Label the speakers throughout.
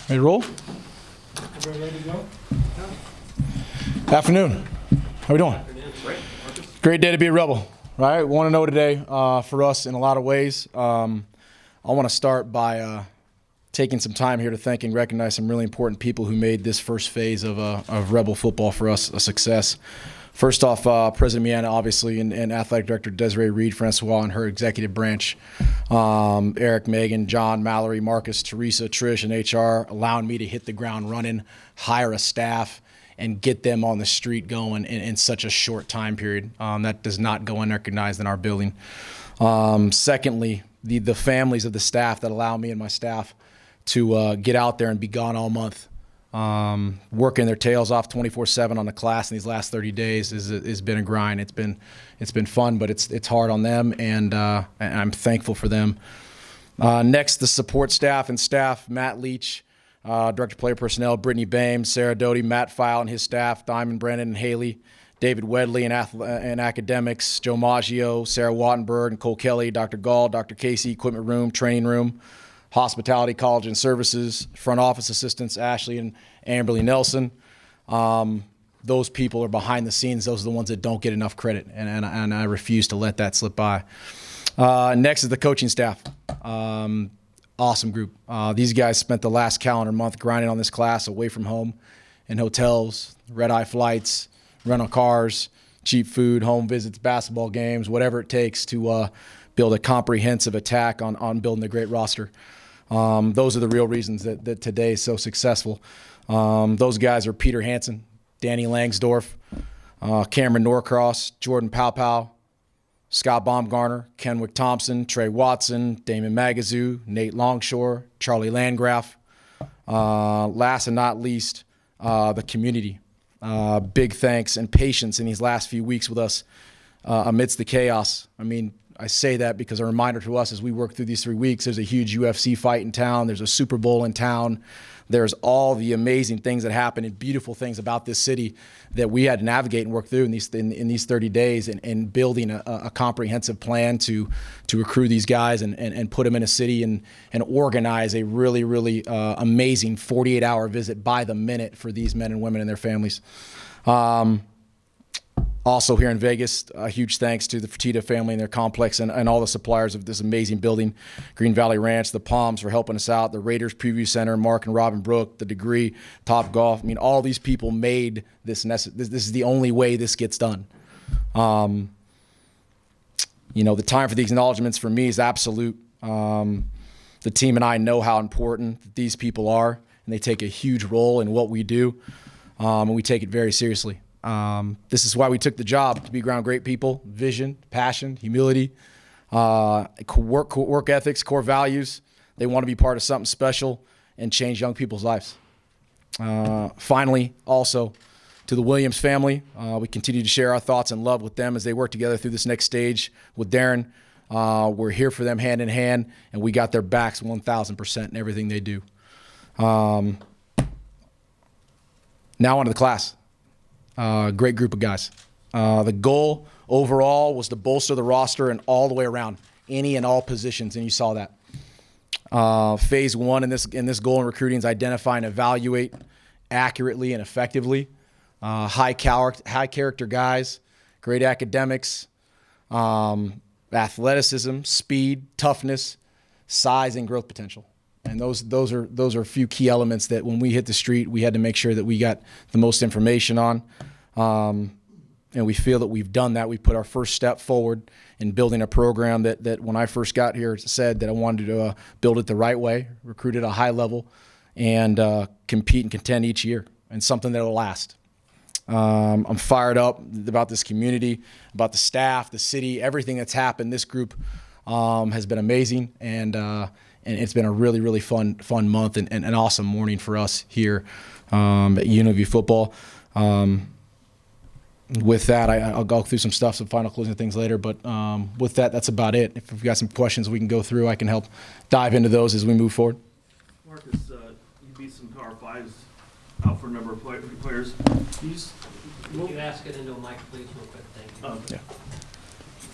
Speaker 1: Ready to roll?
Speaker 2: Everybody ready to go?
Speaker 1: Afternoon. How we doing? Great day to be a Rebel, right? Want to know today for us in a lot of ways. I want to start by taking some time here to thank and recognize some really important people who made this first phase of Rebel football for us a success. First off, President Miana, obviously, and Athletic Director Desiree Reed-Francois and her executive branch, Eric, Megan, John, Mallory, Marcus, Teresa, Trish, and HR, allowing me to hit the ground running, hire a staff, and get them on the street going in such a short time period. That does not go unrecognized in our building. Secondly, the families of the staff that allow me and my staff to get out there and be gone all month. Working their tails off 24/7 on the class in these last 30 days has been a grind. It's been fun, but it's hard on them, and I'm thankful for them. Next, the support staff and staff: Matt Leach, Director of Player Personnel; Brittany Bames, Sarah Doty, Matt File and his staff; Diamond Brennan and Haley; David Wedley and academics; Joe Maggio, Sarah Wattenberg and Cole Kelly; Dr. Gall, Dr. Casey, equipment room, training room; hospitality, college and services; front office assistants, Ashley and Amberly Nelson. Those people are behind the scenes. Those are the ones that don't get enough credit, and I refuse to let that slip by. Next is the coaching staff. Awesome group. These guys spent the last calendar month grinding on this class away from home, in hotels, red-eye flights, rental cars, cheap food, home visits, basketball games, whatever it takes to build a comprehensive attack on building a great roster. Those are the real reasons that today is so successful. Those guys are Peter Hansen, Danny Langsdorf, Cameron Norcross, Jordan Powpow, Scott Baumgartner, Kenwick Thompson, Trey Watson, Damon Magazoo, Nate Longshore, Charlie Landgraf. Last and not least, the community. Big thanks and patience in these last few weeks with us amidst the chaos. I mean, I say that because a reminder to us as we work through these 3 weeks, there's a huge UFC fight in town. There's a Super Bowl in town. There's all the amazing things that happen and beautiful things about this city that we had to navigate and work through in these 30 days and building a comprehensive plan to recruit these guys and put them in a city and organize a really, really amazing 48-hour visit by the minute for these men and women and their families. Also here in Vegas, a huge thanks to the Fertitta family and their complex and all the suppliers of this amazing building. Green Valley Ranch, the Palms for helping us out, the Raiders Preview Center, Mark and Robin Brook, the Degree, Top Golf. I mean, all these people made this necessary. This is the only way this gets done. The time for the acknowledgments for me is absolute. The team and I know how important these people are, and they take a huge role in what we do, and we take it very seriously. This is why we took the job, to be around great people: vision, passion, humility, work ethics, core values. They want to be part of something special and change young people's lives. Finally, also, to the Williams family, we continue to share our thoughts and love with them as they work together through this next stage with Darren. We're here for them hand in hand, and we got their backs 1,000% in everything they do. Now on to the class. Great group of guys. The goal overall was to bolster the roster and all the way around, any and all positions, and you saw that. Phase one in this goal in recruiting is identify and evaluate accurately and effectively high character guys, great academics, athleticism, speed, toughness, size, and growth potential. And those are a few key elements that when we hit the street, we had to make sure that we got the most information on. And we feel that we've done that. We put our first step forward in building a program that when I first got here said that I wanted to build it the right way, recruit at a high level, and compete and contend each year, and something that will last. I'm fired up about this community, about the staff, the city, everything that's happened. This group has been amazing, and it's been a really, really fun month and an awesome morning for us here at UNLV football. With that, I'll go through some stuff, some final closing things later. But with that, that's about it. If we've got some questions we can go through, I can help dive into those as we move forward.
Speaker 3: Marcus, you beat some Power 5s out for a number of players.
Speaker 2: Can you ask it into a mic, please, real quick? Thank you.
Speaker 3: Yeah.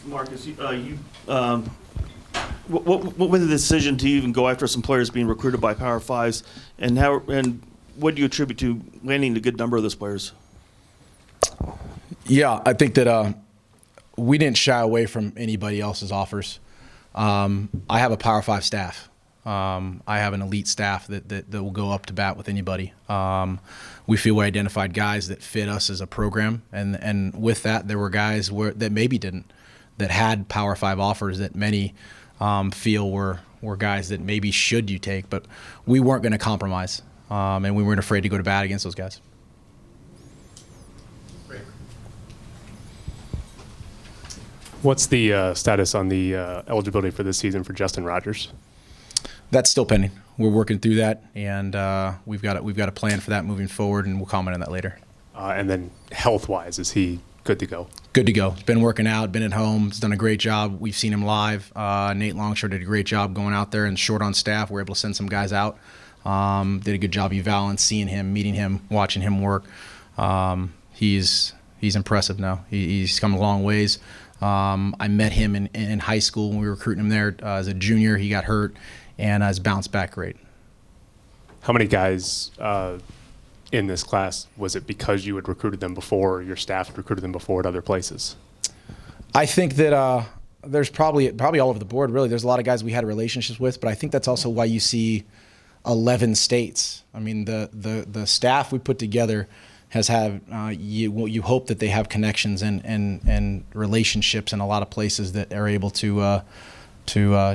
Speaker 3: Marcus, What was the decision to even go after some players being recruited by Power Fives, and what do you attribute to landing a good number of those players?
Speaker 1: Yeah, I think that we didn't shy away from anybody else's offers. I have a Power Five staff. I have an elite staff that will go up to bat with anybody. We feel we identified guys that fit us as a program, and with that, there were guys that maybe didn't, that had Power Five offers that many feel were guys that maybe should you take, but we weren't going to compromise, and we weren't afraid to go to bat against those guys.
Speaker 4: What's the status on the eligibility for this season for Justin Rogers?
Speaker 1: That's still pending. We're working through that, and we've got a plan for that moving forward, and we'll comment on that later.
Speaker 4: And then health-wise, is he good to go?
Speaker 1: Good to go. He's been working out, been at home. He's done a great job. We've seen him live. Nate Longshore did a great job going out there and short on staff. We're able to send some guys out. Did a good job evaluating, seeing him, meeting him, watching him work. He's impressive now. He's come a long ways. I met him in high school when we were recruiting him there as a junior. He got hurt and has bounced back great.
Speaker 4: How many guys in this class, was it because you had recruited them before, or your staff had recruited them before at other places?
Speaker 1: I think that there's probably all over the board, really. There's a lot of guys we had relationships with, but I think that's also why you see 11 states. I mean, the staff we put together has had, you hope that they have connections and relationships in a lot of places that are able to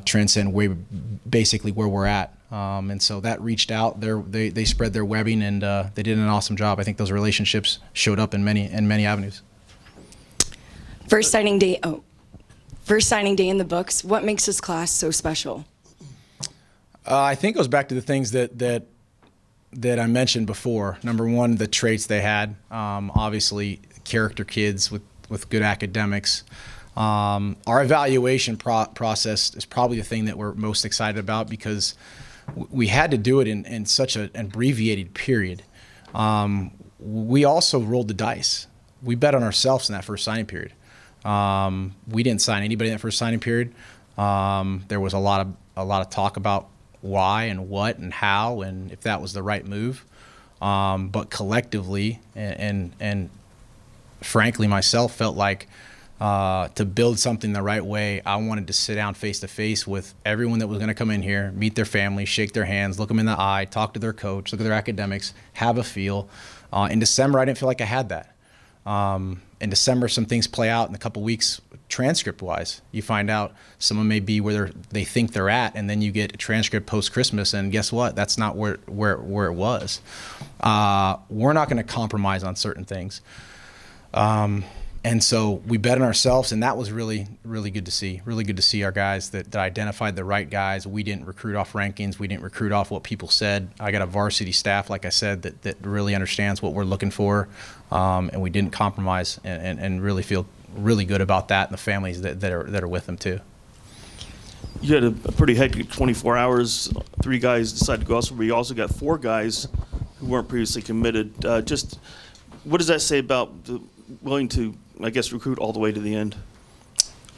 Speaker 1: transcend basically where we're at. And so that reached out. They spread their webbing, and they did an awesome job. I think those relationships showed up in many avenues.
Speaker 5: First signing day in the books. What makes this class so special?
Speaker 1: I think it goes back to the things that I mentioned before. Number one, the traits they had. Obviously, character kids with good academics. Our evaluation process is probably the thing that we're most excited about, because we had to do it in such an abbreviated period. We also rolled the dice. We bet on ourselves in that first signing period. We didn't sign anybody in that first signing period. There was a lot of talk about why and what and how and if that was the right move. But collectively and frankly myself felt like to build something the right way, I wanted to sit down face to face with everyone that was going to come in here, meet their family, shake their hands, look them in the eye, talk to their coach, look at their academics, have a feel. In December, I didn't feel like I had that. In December, some things play out in a couple weeks, transcript-wise. You find out someone may be where they think they're at, and then you get a transcript post-Christmas, and guess what? That's not where it was. We're not going to compromise on certain things. And so we bet on ourselves, and that was really, really good to see. Really good to see our guys that identified the right guys. We didn't recruit off rankings. We didn't recruit off what people said. I got a varsity staff, like I said, that really understands what we're looking for, and we didn't compromise, and really feel really good about that, and the families that are with them too.
Speaker 3: You had a pretty hectic 24 hours. 3 guys decided to go elsewhere, but you also got 4 guys who weren't previously committed. Just what does that say about the willing to, I guess, recruit all the way to the end?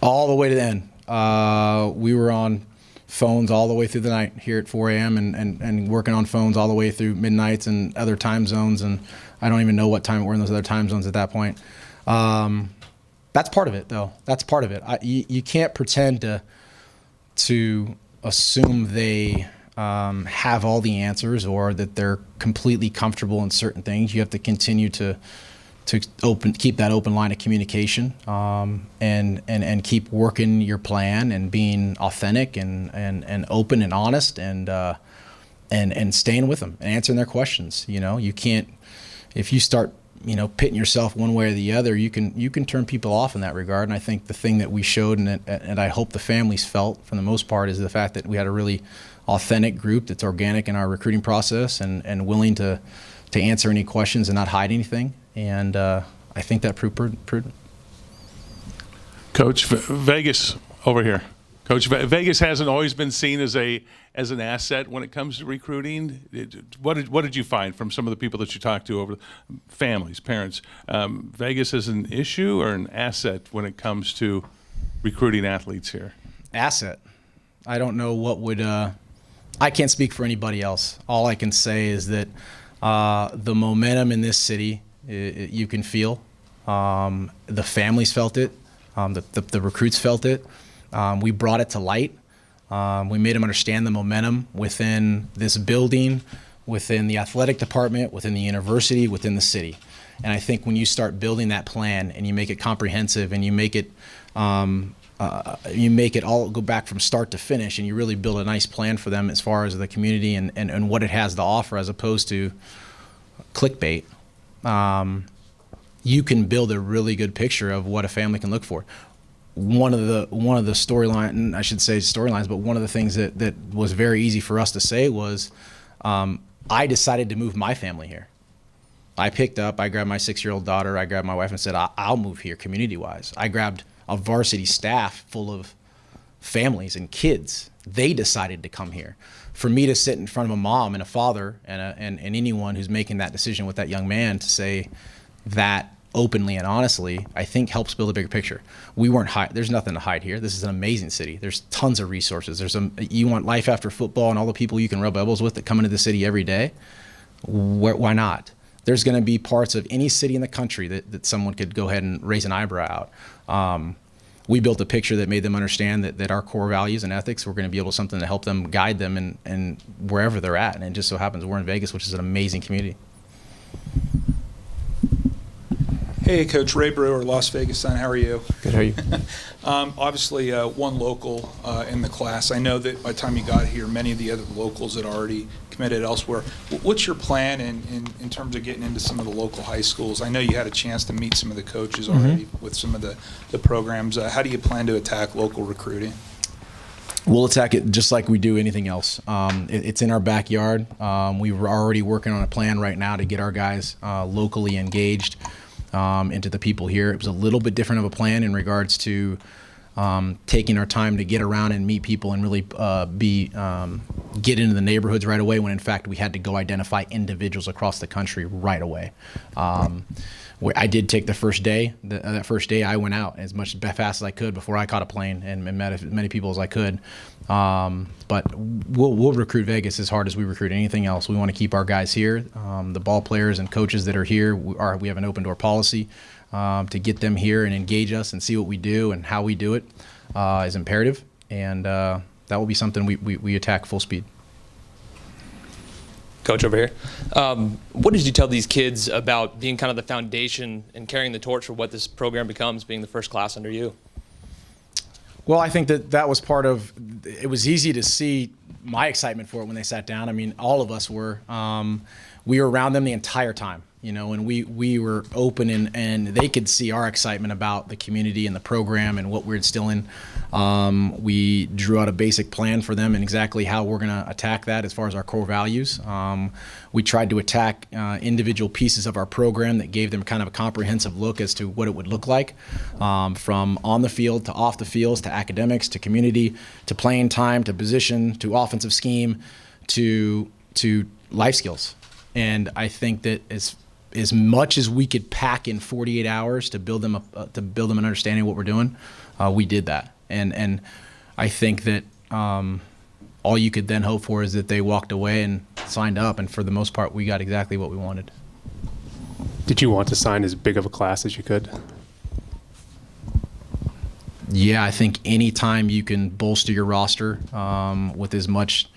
Speaker 1: All the way to the end. We were on phones all the way through the night here at 4 a.m. and working on phones all the way through midnights and other time zones. And I don't even know what time we're in those other time zones at that point. That's part of it, though. That's part of it. You can't pretend to assume they have all the answers or that they're completely comfortable in certain things. You have to continue to keep that open line of communication, and keep working your plan and being authentic and open and honest and staying with them and answering their questions. You know, you can't, if you start, pitting yourself one way or the other, you can turn people off in that regard. And I think the thing that we showed and I hope the families felt for the most part is the fact that we had a really authentic group that's organic in our recruiting process and willing to answer any questions and not hide anything. And I think that proved prudent.
Speaker 6: Coach, Vegas over here. Coach, Vegas hasn't always been seen as an asset when it comes to recruiting. What did you find from some of the people that you talked to over families, parents? Vegas is an issue or an asset when it comes to recruiting athletes here?
Speaker 1: Asset. I don't know what would. I can't speak for anybody else. All I can say is that the momentum in this city, you can feel. The families felt it. The recruits felt it. We brought it to light. We made them understand the momentum within this building, within the athletic department, within the university, within the city. And I think when you start building that plan and you make it comprehensive and you make it all go back from start to finish, and you really build a nice plan for them as far as the community and what it has to offer, as opposed to clickbait, you can build a really good picture of what a family can look for. One of the storyline, I should say storylines, but one of the things that was very easy for us to say was, I decided to move my family here. I grabbed my 6-year-old daughter, I grabbed my wife and said, I'll move here community-wise. I grabbed a varsity staff full of families and kids. They decided to come here. For me to sit in front of a mom and a father and anyone who's making that decision with that young man to say that openly and honestly, I think helps build a bigger picture. There's nothing to hide here. This is an amazing city. There's tons of resources. You want life after football and all the people you can rub elbows with that come into the city every day. Why not? There's going to be parts of any city in the country that someone could go ahead and raise an eyebrow out. We built a picture that made them understand that our core values and ethics were going to be able something to help them guide them and wherever they're at. And it just so happens we're in Vegas, which is an amazing community.
Speaker 7: Hey, Coach Ray Brewer, Las Vegas Sun. How are you?
Speaker 4: Good, how are you?
Speaker 7: Obviously, one local in the class. I know that by the time you got here, many of the other locals had already committed elsewhere. What's your plan in terms of getting into some of the local high schools? I know you had a chance to meet some of the coaches already with some of the programs. How do you plan to attack local recruiting?
Speaker 1: We'll attack it just like we do anything else. It's in our backyard. We were already working on a plan right now to get our guys locally engaged into the people here. It was a little bit different of a plan in regards to taking our time to get around and meet people and really get into the neighborhoods right away, when in fact we had to go identify individuals across the country right away. I did take the first day. That first day I went out as fast as I could before I caught a plane and met as many people as I could. But we'll recruit Vegas as hard as we recruit anything else. We want to keep our guys here. The ball players and coaches that are here, we have an open door policy to get them here and engage us and see what we do and how we do it is imperative. And that will be something we attack full speed.
Speaker 8: Coach over here. What did you tell these kids about being kind of the foundation and carrying the torch for what this program becomes, being the first class under you?
Speaker 1: Well, I think that was part of it. Was easy to see my excitement for it when they sat down. I mean, all of us were. We were around them the entire time, and we were open and they could see our excitement about the community and the program and what we're instilling. We drew out a basic plan for them and exactly how we're going to attack that as far as our core values. We tried to attack individual pieces of our program that gave them kind of a comprehensive look as to what it would look like, from on the field to off the fields to academics to community to playing time to position to offensive scheme to life skills. And I think that as much as we could pack in 48 hours to build them an understanding of what we're doing, we did that. And I think that all you could then hope for is that they walked away and signed up, and for the most part, we got exactly what we wanted.
Speaker 4: Did you want to sign as big of a class as you could?
Speaker 1: Yeah, I think any time you can bolster your roster with as much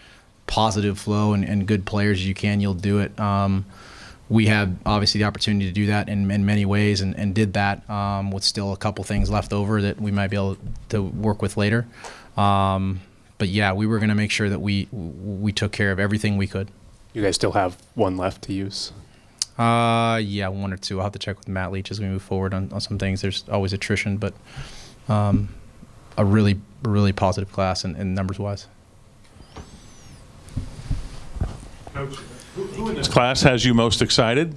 Speaker 1: positive flow and good players as you can, you'll do it. We had obviously the opportunity to do that in many ways and did that with still a couple things left over that we might be able to work with later. But yeah, we were going to make sure that we took care of everything we could.
Speaker 4: You guys still have one left to use?
Speaker 1: Yeah, one or two. I'll have to check with Matt Leach as we move forward on some things. There's always attrition, but a really, really positive class and numbers-wise.
Speaker 6: Coach, who in this class has you most excited?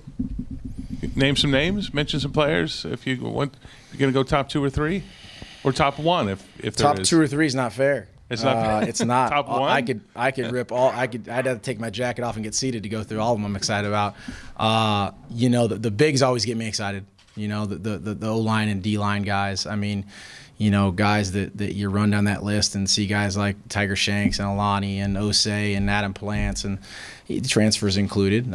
Speaker 6: Name some names, mention some players. If you want, you're going to go top 2 or 3, or top 1 if there
Speaker 1: top
Speaker 6: is.
Speaker 1: 2 or 3 is not fair.
Speaker 6: It's not fair.
Speaker 1: It's not.
Speaker 6: Top 1.
Speaker 1: I could rip all. I'd have to take my jacket off and get seated to go through all of them. I'm excited about. The bigs always get me excited. You know, the O-line and D-line guys. I mean, you know, guys that you run down that list and see guys like Tiger Shanks and Alani and Osei and Adam Plants and transfers included.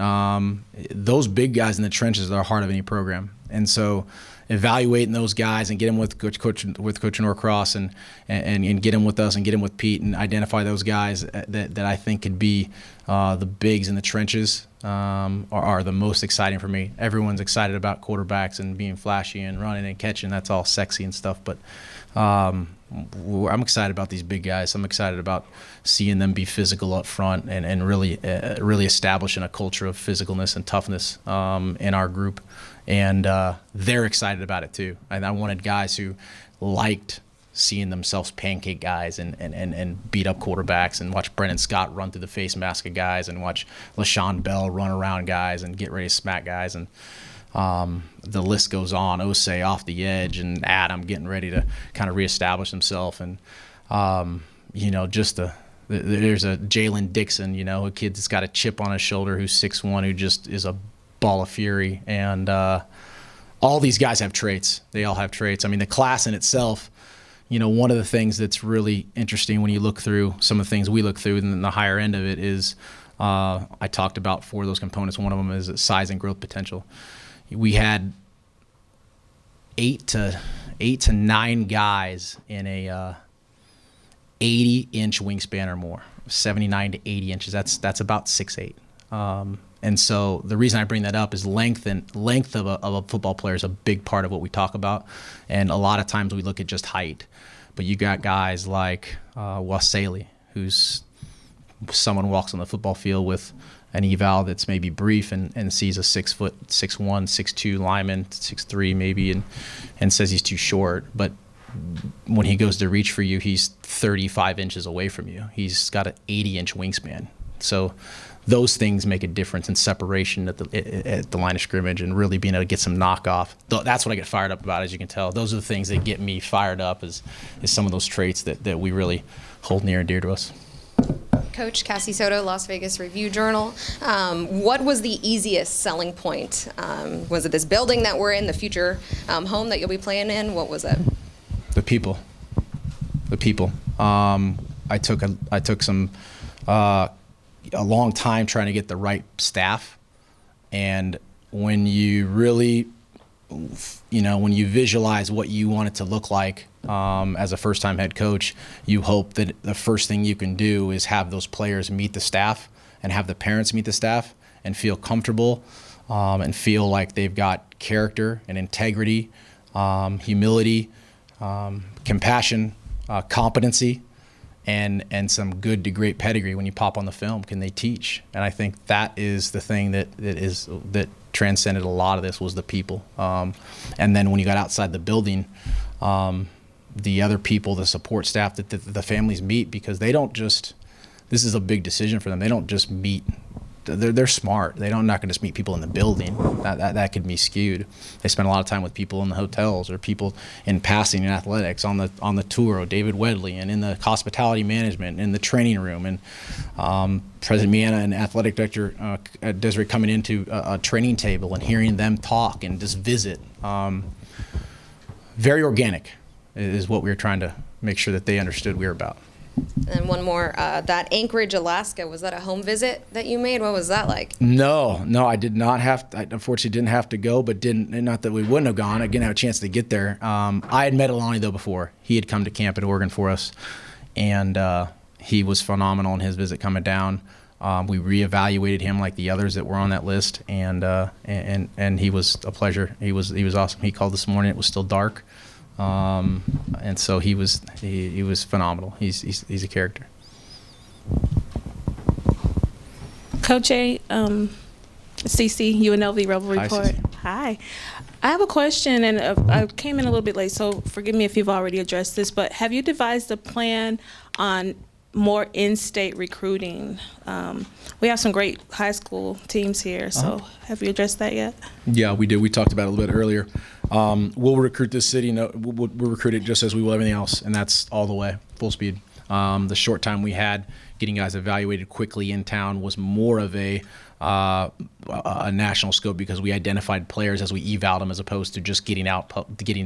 Speaker 1: Those big guys in the trenches are the heart of any program. And so evaluating those guys and get them with Coach Norcross and get them with us and get them with Pete and identify those guys that I think could be the bigs in the trenches are the most exciting for me. Everyone's excited about quarterbacks and being flashy and running and catching. That's all sexy and stuff. But I'm excited about these big guys. I'm excited about seeing them be physical up front and really establishing a culture of physicalness and toughness in our group. And they're excited about it too. And I wanted guys who liked seeing themselves pancake guys and beat up quarterbacks and watch Brennan Scott run through the face mask of guys and watch LaShawn Bell run around guys and get ready to smack guys. And the list goes on. Osei off the edge and Adam getting ready to kind of reestablish himself. And, you know, there's a Jalen Dixon, you know, a kid that's got a chip on his shoulder who's 6'1", who just is a ball of fury. And all these guys have traits. They all have traits. I mean, the class in itself, you know, one of the things that's really interesting when you look through some of the things we look through and the higher end of it is I talked about 4 of those components. One of them is size and growth potential. We had 8 to 9 guys in a 80-inch wingspan or more, 79 to 80 inches. That's about 6'8". And so the reason I bring that up is length of a football player is a big part of what we talk about. And a lot of times we look at just height. But you got guys like Wasali, who's someone walks on the football field with an eval that's maybe brief and sees a 6'1", 6'2" lineman, 6'3" maybe, and says he's too short. But when he goes to reach for you, he's 35 inches away from you. He's got an 80-inch wingspan. So those things make a difference in separation at the line of scrimmage and really being able to get some knockoff. That's what I get fired up about, as you can tell. Those are the things that get me fired up is some of those traits that we really hold near and dear to us.
Speaker 9: Coach Cassie Soto, Las Vegas Review-Journal. What was the easiest selling point? Was it this building that we're in, the future home that you'll be playing in? What was it?
Speaker 1: The people. I took a long time trying to get the right staff, and when you really, you know, when you visualize what you want it to look like as a first-time head coach, you hope that the first thing you can do is have those players meet the staff and have the parents meet the staff and feel comfortable and feel like they've got character and integrity, humility, compassion, competency, and some good to great pedigree. When you pop on the film, can they teach? And I think that is the thing that transcended a lot of this was the people. And then when you got outside the building, the other people, the support staff that the families meet, because they don't just, this is a big decision for them. They don't just meet. They're smart. They're not going to just meet people in the building. That could be skewed. They spend a lot of time with people in the hotels or people in passing in athletics on the tour, or David Wedley, and in the hospitality management, in the training room, and President Miana and athletic director Desiree coming into a training table and hearing them talk and just visit. Very organic is what we were trying to make sure that they understood we were about.
Speaker 9: And one more, that Anchorage, Alaska, was that a home visit that you made? What was that like?
Speaker 1: No, I did not have. I unfortunately didn't have to go, but not that we wouldn't have gone. I didn't have a chance to get there. I had met Alani though before. He had come to camp in Oregon for us, and he was phenomenal in his visit coming down. We reevaluated him like the others that were on that list, and he was a pleasure. He was awesome. He called this morning. It was still dark. And so he was phenomenal. He's a character.
Speaker 10: Coach A, CC, UNLV Rebel
Speaker 1: Hi,
Speaker 10: Report.
Speaker 1: CC.
Speaker 10: Hi. I have a question, and I came in a little bit late, so forgive me if you've already addressed this, but have you devised a plan on more in-state recruiting? We have some great high school teams here, so have you addressed that yet?
Speaker 1: Yeah, we did. We talked about it a little bit earlier. We'll recruit this city. We'll recruit it just as we will everything else, and that's all the way, full speed. The short time we had getting guys evaluated quickly in town was more of a national scope because we identified players as we eval'd them as opposed to just getting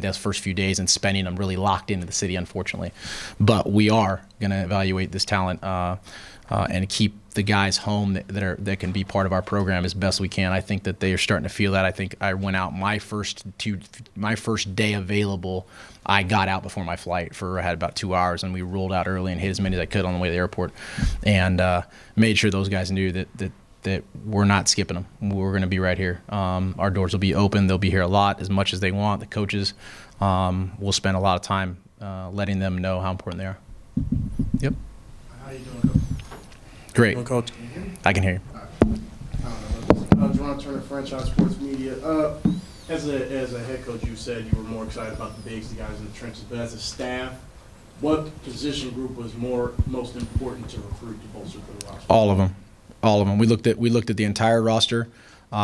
Speaker 1: those first few days and spending them really locked into the city, unfortunately. But we are going to evaluate this talent and keep the guys home that can be part of our program as best we can. I think that they are starting to feel that. I think I went out my first day available. I got out before my flight I had about 2 hours, and we rolled out early and hit as many as I could on the way to the airport, and made sure those guys knew that we're not skipping them. We're going to be right here. Our doors will be open. They'll be here a lot, as much as they want. The coaches will spend a lot of time letting them know how important they are. Yep.
Speaker 11: How you doing, Coach?
Speaker 1: Great.
Speaker 11: Coach?
Speaker 1: I can hear you.
Speaker 11: Jerron Turner, Franchise Sports Media. As a head coach, you said you were more excited about the bigs, the guys in the trenches. But as a staff, what position group was most important to recruit to bolster the roster?
Speaker 1: All of them. We looked at the entire roster.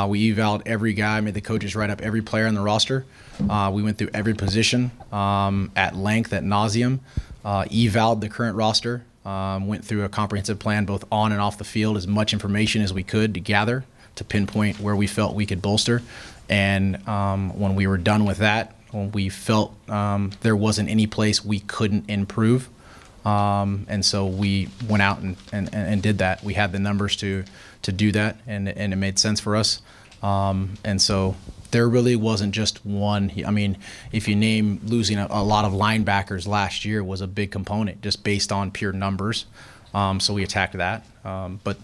Speaker 1: We eval'd every guy, made the coaches write up every player on the roster. We went through every position at length, at nauseum. Eval'd the current roster. Went through a comprehensive plan both on and off the field, as much information as we could to gather to pinpoint where we felt we could bolster. And when we were done with that, when we felt there wasn't any place we couldn't improve, and so we went out and did that. We had the numbers to do that, and it made sense for us. And so there really wasn't just one. I mean, if you name losing a lot of linebackers last year was a big component just based on pure numbers. So we attacked that. But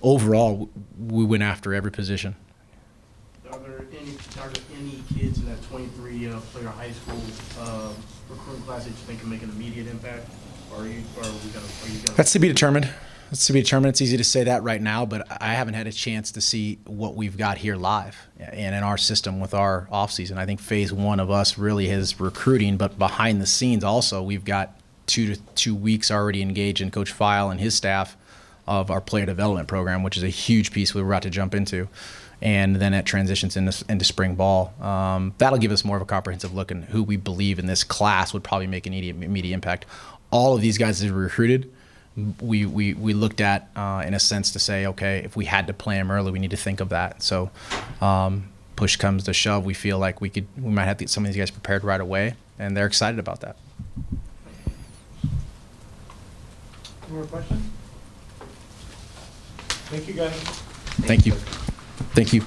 Speaker 1: overall, we went after every position.
Speaker 11: Are there any kids in that 23-player high school recruiting class that you think can make an immediate impact? Or are you gonna?
Speaker 1: That's to be determined. It's easy to say that right now, but I haven't had a chance to see what we've got here live and in our system with our offseason. I think phase one of us really is recruiting, but behind the scenes also we've got 2 weeks already engaged in Coach File and his staff of our player development program, which is a huge piece we're about to jump into. And then it transitions into spring ball. That'll give us more of a comprehensive look at who we believe in this class would probably make an immediate impact. All of these guys that we recruited, we looked at in a sense to say, okay, if we had to play them early, we need to think of that. So push comes to shove, we feel like we might have to get some of these guys prepared right away, and they're excited about that.
Speaker 11: Any more questions? Thank you, guys.
Speaker 1: Thank you. Thank you.